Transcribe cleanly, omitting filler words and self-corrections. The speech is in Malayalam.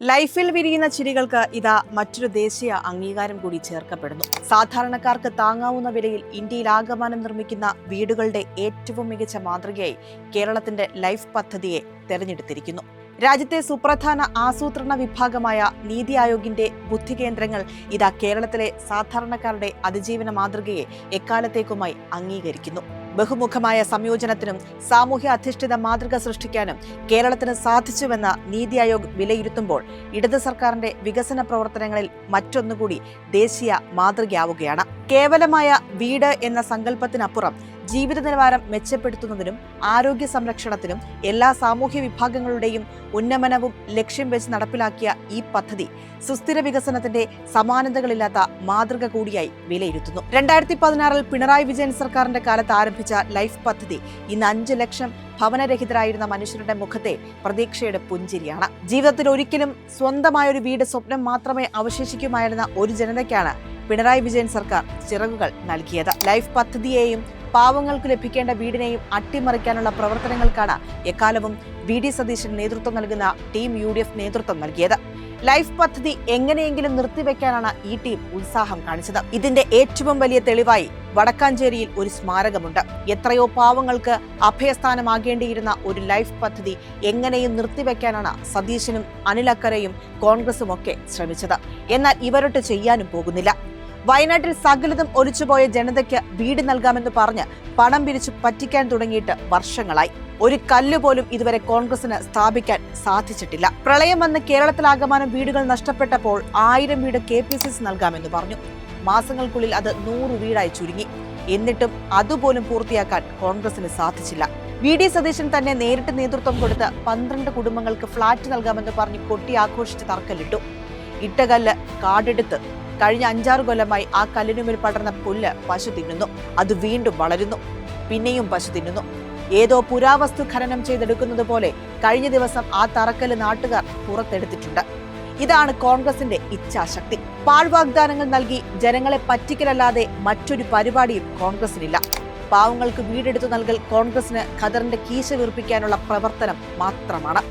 ലൈഫിൽ വിരിയുന്ന ചിരികൾക്ക് ഇതാ മറ്റൊരു ദേശീയ അംഗീകാരം കൂടി ചേർക്കപ്പെടുന്നു. സാധാരണക്കാർക്ക് താങ്ങാവുന്ന വിലയിൽ ഇന്ത്യയിലാകമാനം നിർമ്മിക്കുന്ന വീടുകളുടെ ഏറ്റവും മികച്ച മാതൃകയായി കേരളത്തിന്റെ ലൈഫ് പദ്ധതിയെ തെരഞ്ഞെടുത്തിരിക്കുന്നു. രാജ്യത്തെ സുപ്രധാന ആസൂത്രണ വിഭാഗമായ നീതി ആയോഗിന്റെ ബുദ്ധി കേന്ദ്രങ്ങൾ ഇതാ കേരളത്തിലെ സാധാരണക്കാരുടെ അതിജീവന മാതൃകയെ എക്കാലത്തേക്കുമായി അംഗീകരിക്കുന്നു. ബഹുമുഖമായ സംയോജനത്തിനും സാമൂഹ്യ അധിഷ്ഠിത മാതൃക സൃഷ്ടിക്കാനും കേരളത്തിന് സാധിച്ചുവെന്ന് നീതി ആയോഗ് വിലയിരുത്തുമ്പോൾ ഇടത് സർക്കാരിന്റെ വികസന പ്രവർത്തനങ്ങളിൽ മറ്റൊന്നുകൂടി ദേശീയ മാതൃകയാവുകയാണ്. കേവലമായ വീട് എന്ന സങ്കല്പത്തിനപ്പുറം ജീവിത നിലവാരം മെച്ചപ്പെടുത്തുന്നതിനും ആരോഗ്യ സംരക്ഷണത്തിനും എല്ലാ സാമൂഹ്യ വിഭാഗങ്ങളുടെയും ഉന്നമനവും ലക്ഷ്യം വെച്ച് നടപ്പിലാക്കിയ ഈ പദ്ധതി സുസ്ഥിര വികസനത്തിന്റെ സമാനതകളില്ലാത്ത മാതൃക കൂടിയായി വിലയിരുത്തുന്നു. 2016 പിണറായി വിജയൻ സർക്കാരിന്റെ കാലത്ത് ആരംഭിച്ച ലൈഫ് പദ്ധതി ഇന്ന് 5 ലക്ഷം ഭവനരഹിതരായിരുന്ന മനുഷ്യരുടെ മുഖത്തെ പ്രതീക്ഷയുടെ പുഞ്ചിരിയാണ്. ജീവിതത്തിൽ ഒരിക്കലും സ്വന്തമായൊരു വീട് സ്വപ്നം മാത്രമേ അവശേഷിക്കുമായിരുന്ന ഒരു ജനതയ്ക്കാണ് പിണറായി വിജയൻ സർക്കാർ ചിറകുകൾ നൽകിയത്. ലൈഫ് പദ്ധതിയെയും പാവങ്ങൾക്ക് ലഭിക്കേണ്ട വീടിനെയും അട്ടിമറിക്കാനുള്ള പ്രവർത്തനങ്ങൾക്കാണ് എക്കാലവും വി.ഡി. സതീശൻ നേതൃത്വം നൽകുന്ന ടീം UDF നേതൃത്വം നൽകിയത്. ലൈഫ് പദ്ധതി എങ്ങനെയെങ്കിലും നിർത്തിവെക്കാനാണ് ഈ ടീം ഉത്സാഹം കാണിച്ചത്. ഇതിന്റെ ഏറ്റവും വലിയ തെളിവായി വടക്കാഞ്ചേരിയിൽ ഒരു സ്മാരകമുണ്ട്. എത്രയോ പാവങ്ങൾക്ക് അഭയസ്ഥാനമാകേണ്ടിയിരുന്ന ഒരു ലൈഫ് പദ്ധതി എങ്ങനെയും നിർത്തിവെക്കാനാണ് സതീശനും അനിലക്കരയും കോൺഗ്രസും ഒക്കെ ശ്രമിച്ചത്. എന്നാൽ ഇവരൊട്ട് ചെയ്യാനും പോകുന്നില്ല. വയനാട്ടിൽ സകലതും ഒലിച്ചുപോയ ജനതയ്ക്ക് വീട് നൽകാമെന്ന് പറഞ്ഞ് പണം പിരിച്ചു പറ്റിക്കാൻ തുടങ്ങിയിട്ട് വർഷങ്ങളായി. ഒരു കല്ലുപോലും ഇതുവരെ കോൺഗ്രസിന് സ്ഥാപിക്കാൻ സാധിച്ചിട്ടില്ല. പ്രളയം വന്ന് കേരളത്തിലാകമാനം വീടുകൾ നഷ്ടപ്പെട്ടപ്പോൾ 1000 വീട് KPCC നൽകാമെന്ന് പറഞ്ഞു. മാസങ്ങൾക്കുള്ളിൽ അത് 100 വീടായി ചുരുങ്ങി. എന്നിട്ടും അതുപോലും പൂർത്തിയാക്കാൻ കോൺഗ്രസിന് സാധിച്ചില്ല. വി.ഡി. സതീശൻ തന്നെ നേരിട്ട് നേതൃത്വം കൊടുത്ത് 12 കുടുംബങ്ങൾക്ക് ഫ്ളാറ്റ് നൽകാമെന്ന് പറഞ്ഞ് കൊട്ടി ആഘോഷിച്ച് തറക്കല്ലിട്ടു. ഇട്ടകല്ല് കാടെടുത്ത് കഴിഞ്ഞ 5-6 കൊല്ലമായി ആ കല്ലിനുമേൽ പടർന്ന പുല്ല് പശു തിന്നുന്നു. അത് വീണ്ടും വളരുന്നു, പിന്നെയും പശു തിന്നുന്നു. ഏതോ പുരാവസ്തു ഖനനം ചെയ്തെടുക്കുന്നത് പോലെ കഴിഞ്ഞ ദിവസം ആ തറക്കല്ല് നാട്ടുകാർ പുറത്തെടുത്തിട്ടുണ്ട്. ഇതാണ് കോൺഗ്രസിന്റെ ഇച്ഛാശക്തി. പാഴ്വാഗ്ദാനങ്ങൾ നൽകി ജനങ്ങളെ പറ്റിക്കലല്ലാതെ മറ്റൊരു പരിപാടിയും കോൺഗ്രസിനില്ല. പാവങ്ങൾക്ക് വീടെടുത്തു നൽകൽ കോൺഗ്രസിന് ഖദറിന്റെ കീശ വീർപ്പിക്കാനുള്ള പ്രവർത്തനം മാത്രമാണ്.